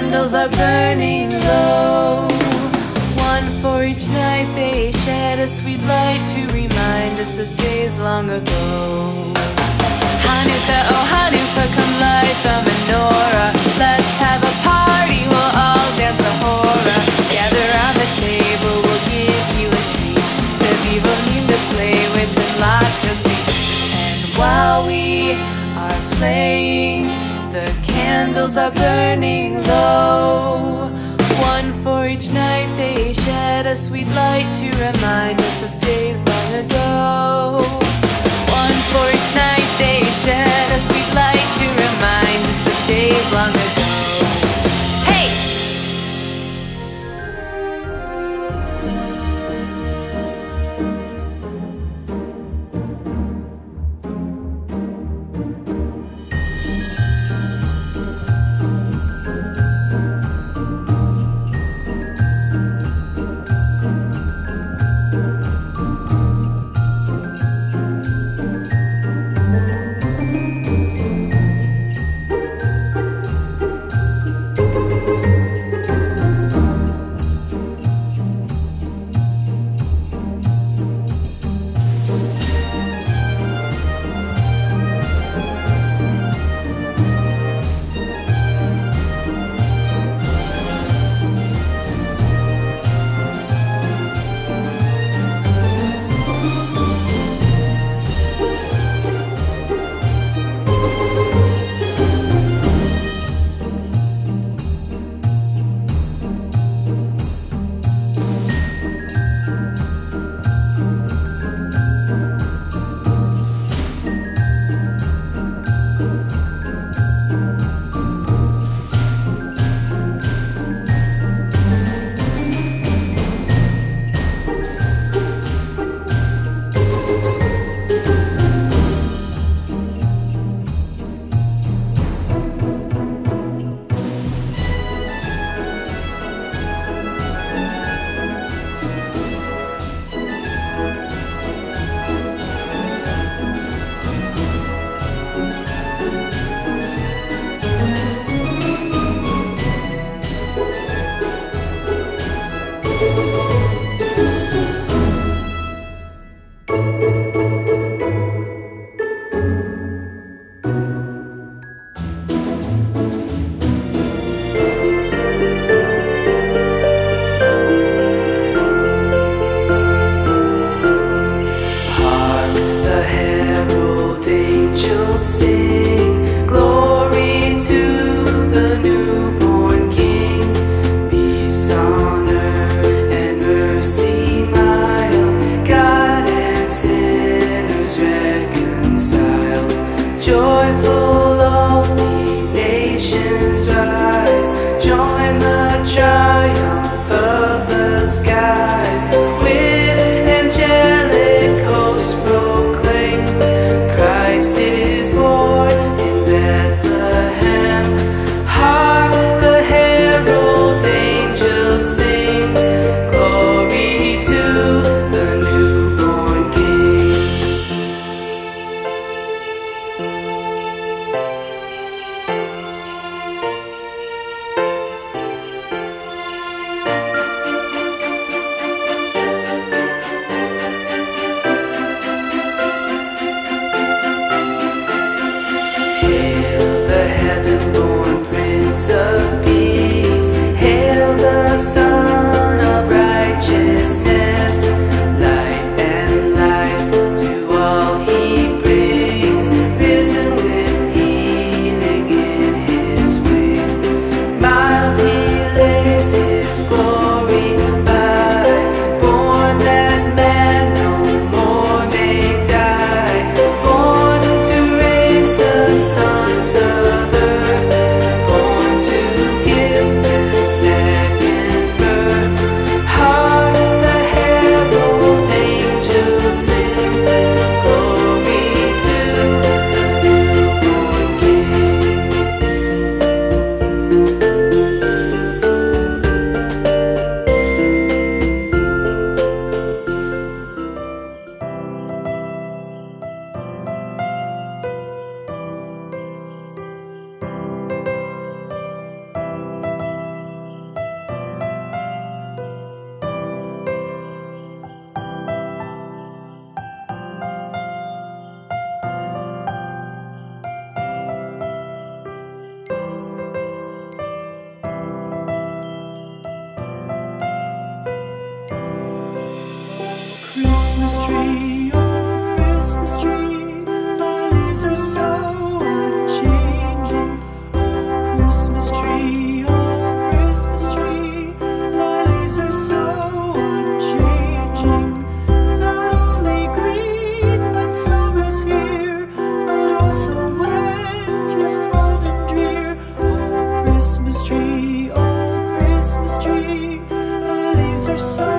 candles are burning low. One for each night they shed a sweet light to remind us of days long ago. Hanukkah, oh Hanukkah, come light the menorah. Let's have a party, we'll all dance the hora. Gather round the table, we'll give you a treat. Sevivonim to play with and lots of sweets. And while we are playing, the candles are burning low. One for each night they shed a sweet light to remind us of days long ago. One for each night they shed a sweet light to remind us of days long ago. Hey! Sing glory to the newborn King. Peace on earth and mercy mild, God and sinners reconciled. Joyful all ye nations rise, join the triumph of the skies. With angelic hosts proclaim, Christ is born in Bethlehem. Hark the herald angels sing, glory to the newborn King. Hail the heaven-born Prince of Peace, hail the Son of Righteousness. Light and life to all he brings, risen with healing in his wings. Mild he lays his glory by, born that man no more may die, born to raise the sons of earth, born to yours.